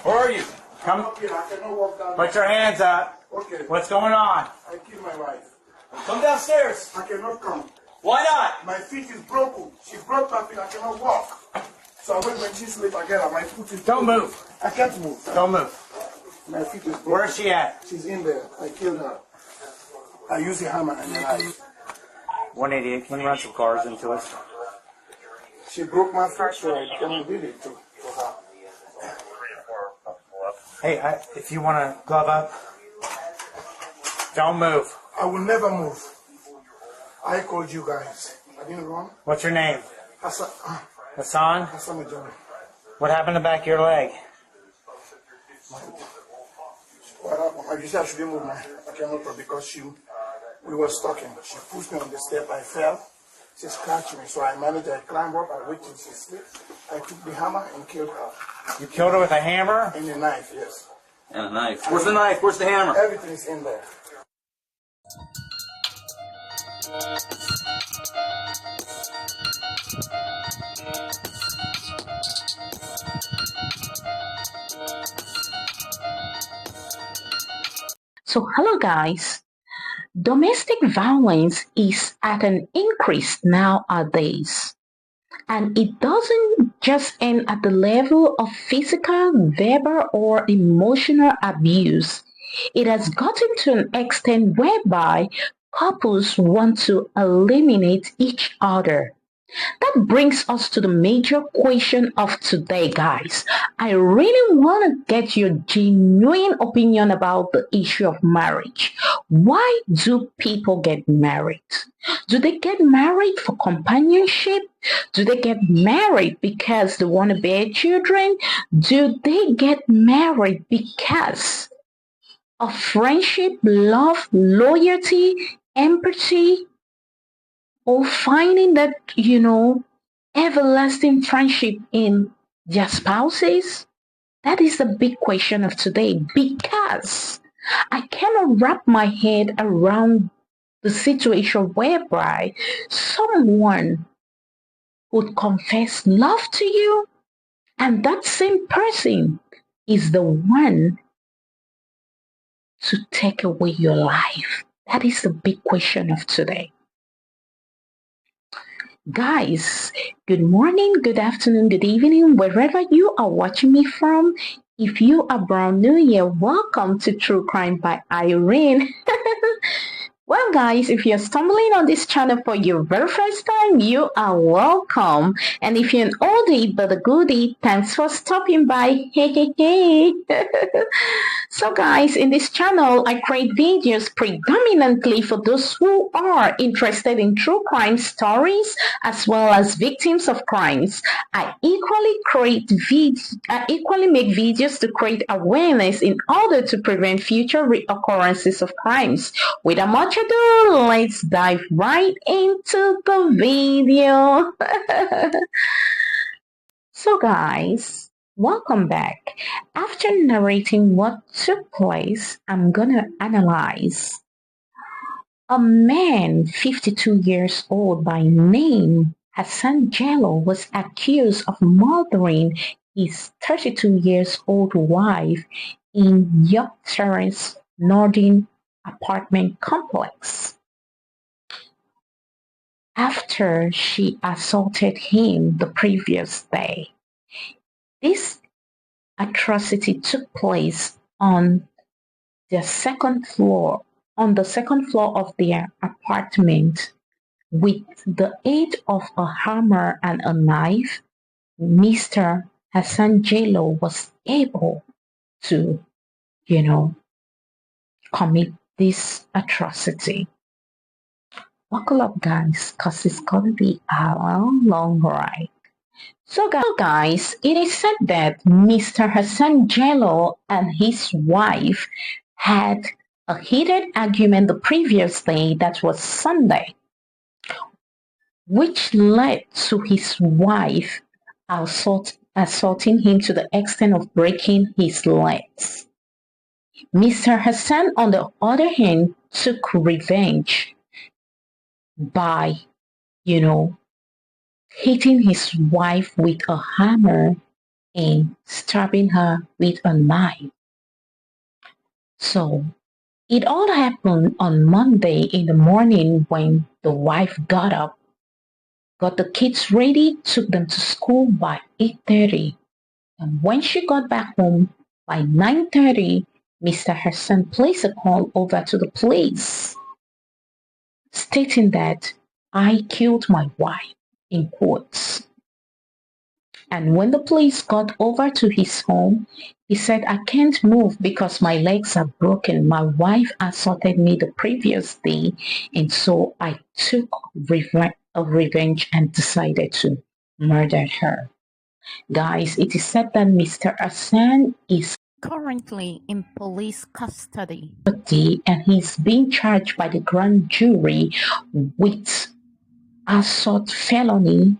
Where are you? Come. Okay, I cannot walk down. Put your hands up. Okay. What's going on? I killed my wife. Come downstairs. I cannot come. Why not? My feet is broken. She broke my feet. I cannot walk. So I wait when she sleep again. My foot is Don't broken. move. I can't move. Don't move. My feet is broken. Where is she at? She's in there. I killed her. I use a hammer and a knife. 188. Can you run some cars into us? She broke my foot, so I cannot do it to her. Hey, if you want to glove up, don't move. I will never move. I called you guys. I didn't run. What's your name? Hassanah Hassan? Jalloh. What happened to the back of your leg? What happened? You said I shouldn't move I cannot move because we were talking. She pushed me on the step. I fell. She scratched me. So I managed. I climbed up. I waited till she slept. I took the hammer and killed her. You killed her with a hammer? And a knife, yes. And a knife. Where's the knife? Where's the hammer? Everything's in there. So hello guys, domestic violence is at an increase nowadays, and it doesn't just end at the level of physical, verbal or emotional abuse. It has gotten to an extent whereby couples want to eliminate each other. That brings us to the major question of today, guys. I really want to get your genuine opinion about the issue of marriage. Why do people get married? Do they get married for companionship? Do they get married because they want to bear children? Do they get married because of friendship, love, loyalty, empathy? Or finding that, everlasting friendship in their spouses? That is the big question of today, because I cannot wrap my head around the situation whereby someone would confess love to you and that same person is the one to take away your life. That is the big question of today. Guys, good morning, good afternoon, good evening, wherever you are watching me from. If you are brand new here, welcome to True Crime by Irene. Well, guys, if you're stumbling on this channel for your very first time, you are welcome. And if you're an oldie but a goodie, thanks for stopping by. Hey. So, guys, in this channel, I create videos predominantly for those who are interested in true crime stories as well as victims of crimes. I equally make videos to create awareness in order to prevent future reoccurrences of crimes. Without much ado, let's dive right into the video. So guys, welcome back. After narrating what took place, I'm gonna analyze. A man 52 years old by name Hassanah Jalloh was accused of murdering his 32 years old wife in York Terrace Northern apartment complex after she assaulted him the previous day. This atrocity took place on the second floor of their apartment. With the aid of a hammer and a knife, Mr. Hassanah Jalloh was able to, commit this atrocity. Buckle up, guys, because it's going to be a long ride. So guys, it is said that Mr. Hassanah Jalloh and his wife had a heated argument the previous day, that was Sunday, which led to his wife assaulting him to the extent of breaking his legs. Mr. Hassan, on the other hand, took revenge by, hitting his wife with a hammer and stabbing her with a knife. So it all happened on Monday in the morning when the wife got up, got the kids ready, took them to school by 8:30. And when she got back home by 9:30, Mr. Hassan placed a call over to the police stating that I killed my wife in quotes. And when the police got over to his home, he said, I can't move because my legs are broken. My wife assaulted me the previous day, and so I took revenge and decided to murder her. Guys, it is said that Mr. Hassan is currently in police custody and he's being charged by the grand jury with assault felony,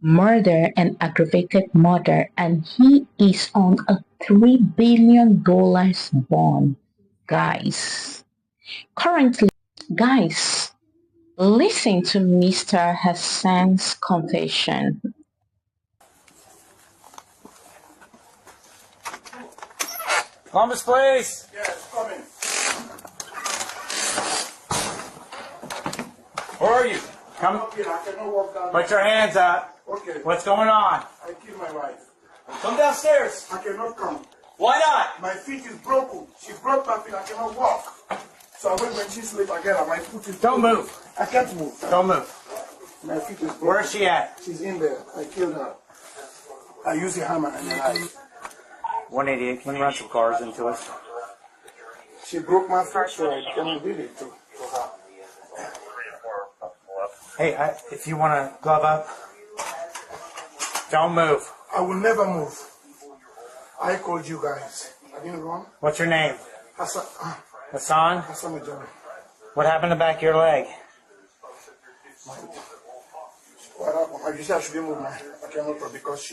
murder and aggravated murder, and he is on a $3 billion bond. Guys, currently, guys, listen to Mr. Hassan's confession. Columbus, please. Yes, coming. Where are you? Come. Up here, I cannot walk down. Put your hands up. Okay. What's going on? I killed my wife. Come downstairs. I cannot come. Why not? My feet is broken. She broke my feet. I cannot walk. So I went when she sleep again. My foot is Don't broken. move. I can't move. Don't move. My feet is broken. Where is she at? She's in there. I killed her. I used a hammer and a knife. 188. Can you run some cars into us? She broke my foot, so I cannot do it to her. Hey, if you want to glove up, don't move. I will never move. I called you guys. I didn't run. What's your name? Hassanah Hassanah? Jalloh. What happened to the back of your leg? What happened? You said I shouldn't move I cannot because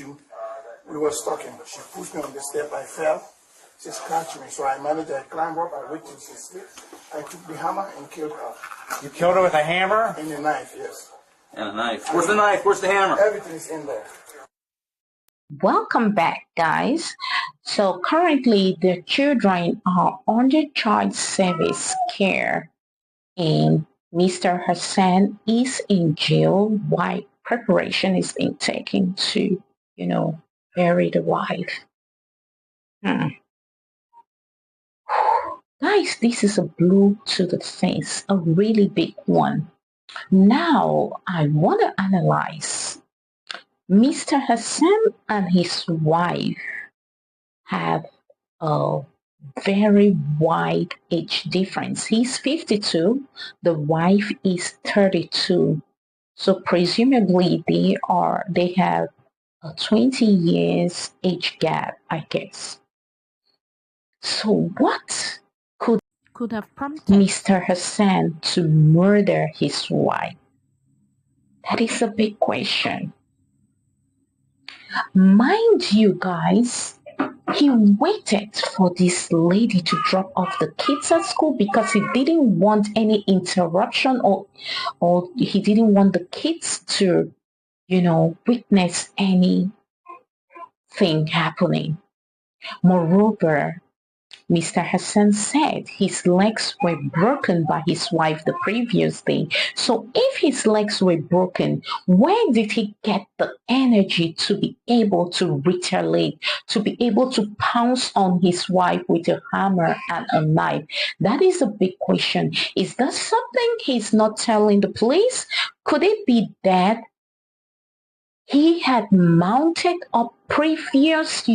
we were talking. She pushed me on the step. I fell. She scratched me. So I managed. I climbed up. I waited till she slept. I took the hammer and killed her. You killed her with a hammer? And a knife, yes. And a knife. Where's the knife? Where's the hammer? Everything is in there. Welcome back, guys. So currently the children are under child service care and Mr. Hassan is in jail while preparation is being taken to, bury the wife. Guys, this is a blow to the face, a really big one. Now, I want to analyze. Mr. Hassan and his wife have a very wide age difference. He's 52, the wife is 32. So presumably they have a 20 years age gap, I guess. So what could have prompted Mr. Hassan to murder his wife? That is a big question. Mind you, guys, he waited for this lady to drop off the kids at school because he didn't want any interruption or he didn't want the kids to, witness anything happening. Moreover, Mr. Hassan said his legs were broken by his wife the previous day. So if his legs were broken, where did he get the energy to be able to retaliate, to be able to pounce on his wife with a hammer and a knife? That is a big question. Is that something he's not telling the police? Could it be that he had mounted up previous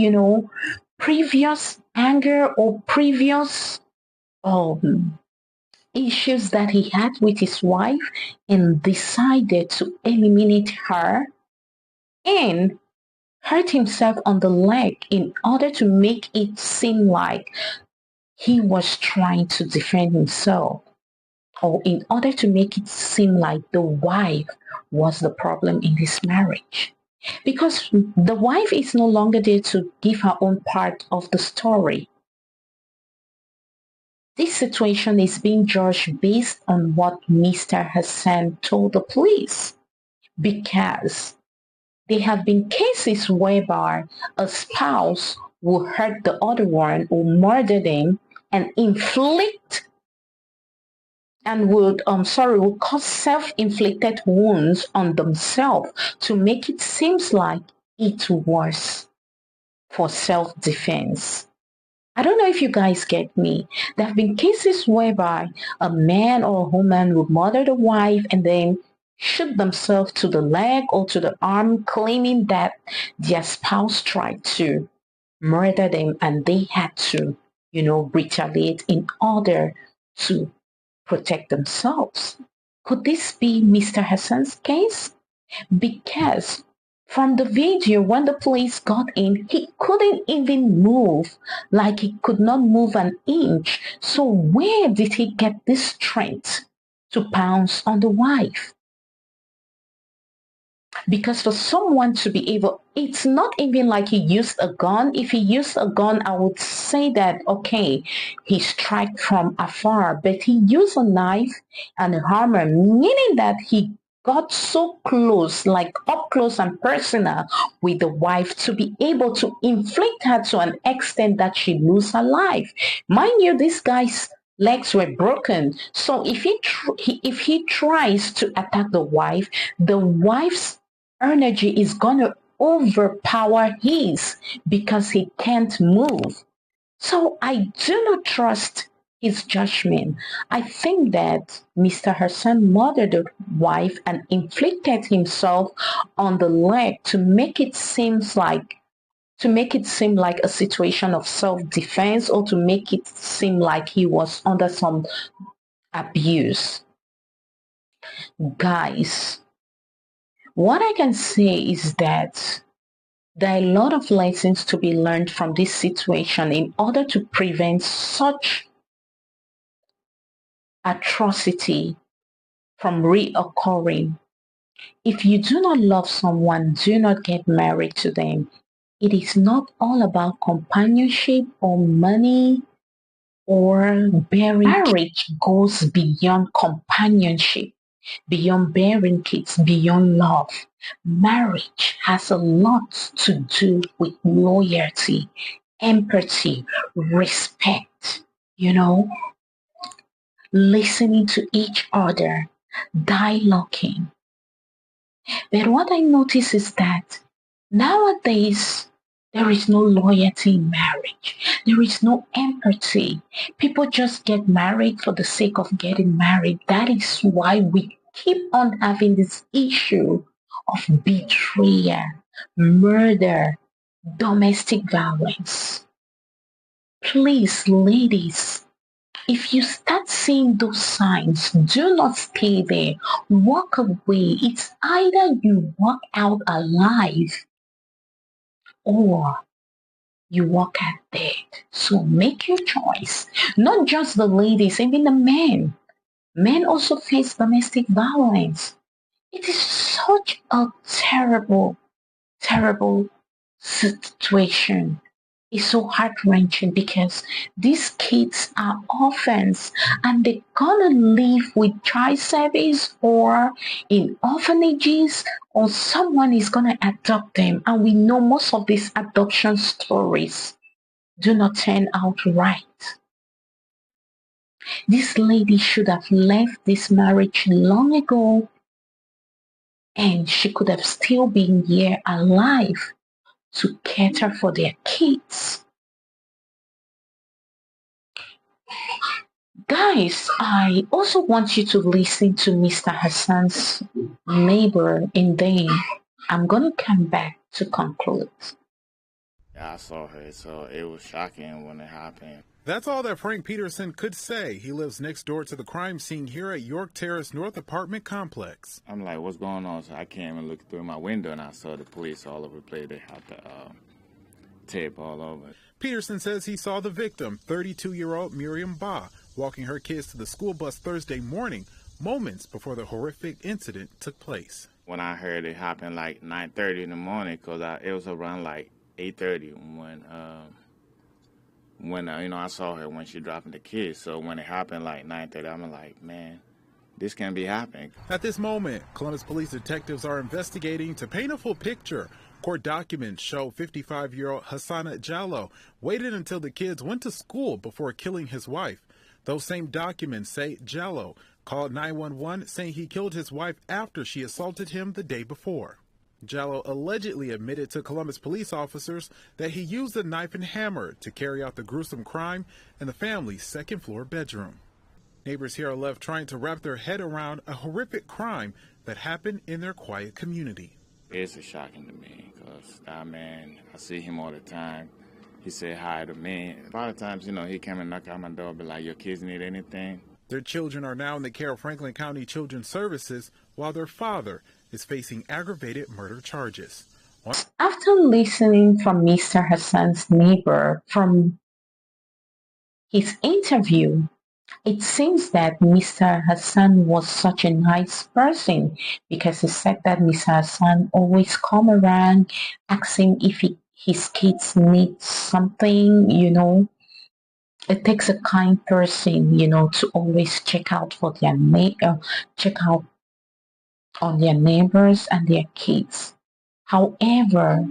anger or previous issues that he had with his wife and decided to eliminate her and hurt himself on the leg in order to make it seem like he was trying to defend himself, or in order to make it seem like the wife was the problem in this marriage. Because the wife is no longer there to give her own part of the story. This situation is being judged based on what Mr. Hassan told the police. Because There have been cases whereby a spouse will hurt the other one or murder them and inflict and would cause self-inflicted wounds on themselves to make it seems like it was for self-defense. I don't know if you guys get me. There have been cases whereby a man or a woman would murder the wife and then shoot themselves to the leg or to the arm, claiming that their spouse tried to murder them and they had to, retaliate in order to protect themselves. Could this be Mr. Hassan's case? Because from the video, when the police got in, he couldn't even move, like he could not move an inch. So where did he get this strength to pounce on the wife? Because for someone to be able, it's not even like he used a gun. If he used a gun, I would say that, okay, he struck from afar, but he used a knife and a hammer, meaning that he got so close, like up close and personal with the wife to be able to inflict her to an extent that she lose her life. Mind you, this guy's legs were broken. So if he tries to attack the wife's energy is going to overpower his because he can't move. So I do not trust his judgment. I think that Mr. Hassan murdered the wife and inflicted himself on the leg to make it seem like a situation of self-defense or to make it seem like he was under some abuse. Guys, what I can say is that there are a lot of lessons to be learned from this situation in order to prevent such atrocity from reoccurring. If you do not love someone, do not get married to them. It is not all about companionship or money or bearing. Marriage goes beyond companionship, beyond bearing kids, beyond love. Marriage has a lot to do with loyalty, empathy, respect, listening to each other, dialoguing. But what I notice is that nowadays, there is no loyalty in marriage. There is no empathy. People just get married for the sake of getting married. That is why we keep on having this issue of betrayal, murder, domestic violence. Please, ladies, if you start seeing those signs, do not stay there. Walk away. It's either you walk out alive or you walk out dead. So make your choice. Not just the ladies, even the men. Men also face domestic violence. It is such a terrible, terrible situation. It's so heart-wrenching because these kids are orphans and they're gonna live with child service or in orphanages or someone is gonna adopt them. And we know most of these adoption stories do not turn out right. This lady should have left this marriage long ago and she could have still been here alive to cater for their kids. Guys, I also want you to listen to Mr. Hassan's neighbor and then I'm going to come back to conclude. Yeah, I saw her, so it was shocking when it happened. That's all that Frank Peterson could say. He lives next door to the crime scene here at York Terrace North apartment complex. I'm like, what's going on? So I came and looked through my window and I saw the police all over the place. They had the tape all over. Peterson says he saw the victim, 32-year-old Miriam Ba, walking her kids to the school bus Thursday morning, moments before the horrific incident took place. When I heard it happen like 9:30 in the morning, because it was around like 8:30 when I saw her when she dropping the kids. So when it happened like 9:30, I'm like, man, this can be happening. At this moment, Columbus police detectives are investigating to paint a full picture. Court documents show 55-year-old Hassanah Jalloh waited until the kids went to school before killing his wife. Those same documents say Jalloh called 911 saying he killed his wife after she assaulted him the day before. Jalloh allegedly admitted to Columbus police officers that he used a knife and hammer to carry out the gruesome crime in the family's second-floor bedroom. Neighbors here are left trying to wrap their head around a horrific crime that happened in their quiet community. It's shocking to me because that man, I see him all the time. He said hi to me. A lot of times, he came and knock on my door, be like, your kids need anything? Their children are now in the care of Franklin County Children's Services, while their father is facing aggravated murder charges. After listening from Mr. Hassan's neighbor from his interview, it seems that Mr. Hassan was such a nice person because he said that Mr. Hassan always come around asking if his kids need something, It takes a kind person, to always check out for check out on their neighbors and their kids. However,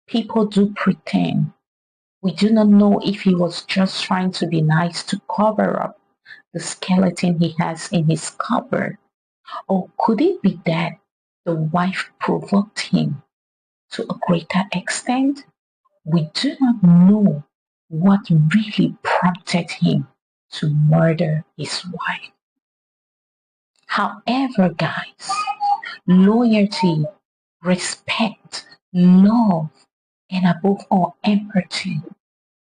people do pretend. We do not know if he was just trying to be nice to cover up the skeleton he has in his cupboard. Or could it be that the wife provoked him to a greater extent? We do not know what really prompted him to murder his wife. However, guys, loyalty, respect, love, and above all, empathy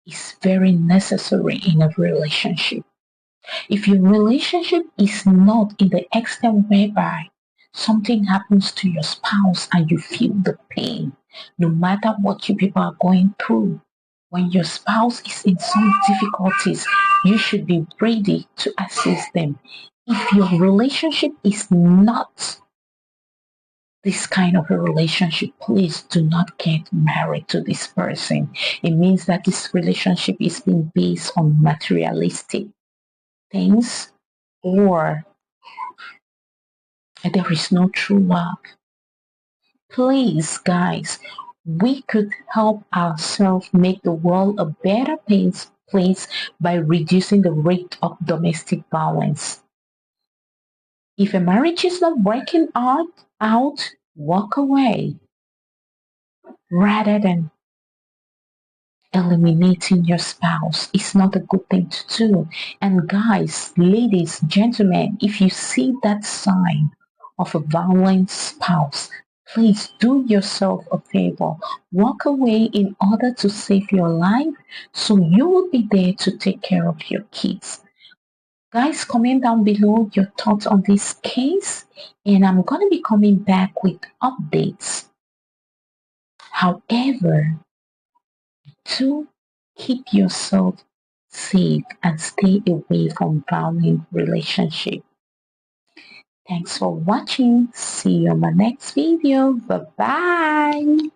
is very necessary in a relationship. If your relationship is not in the extent whereby something happens to your spouse and you feel the pain, no matter what you people are going through, when your spouse is in some difficulties, you should be ready to assist them. If your relationship is not this kind of a relationship, please do not get married to this person. It means that this relationship is being based on materialistic things, or there is no true love. Please, guys, we could help ourselves make the world a better place by reducing the rate of domestic violence. If a marriage is not working out, walk away rather than eliminating your spouse. It's not a good thing to do. And guys, ladies, gentlemen, if you see that sign of a violent spouse, please do yourself a favor. Walk away in order to save your life so you will be there to take care of your kids. Guys, comment down below your thoughts on this case, and I'm going to be coming back with updates. However, to keep yourself safe and stay away from violent relationships. Thanks for watching. See you on my next video. Bye-bye.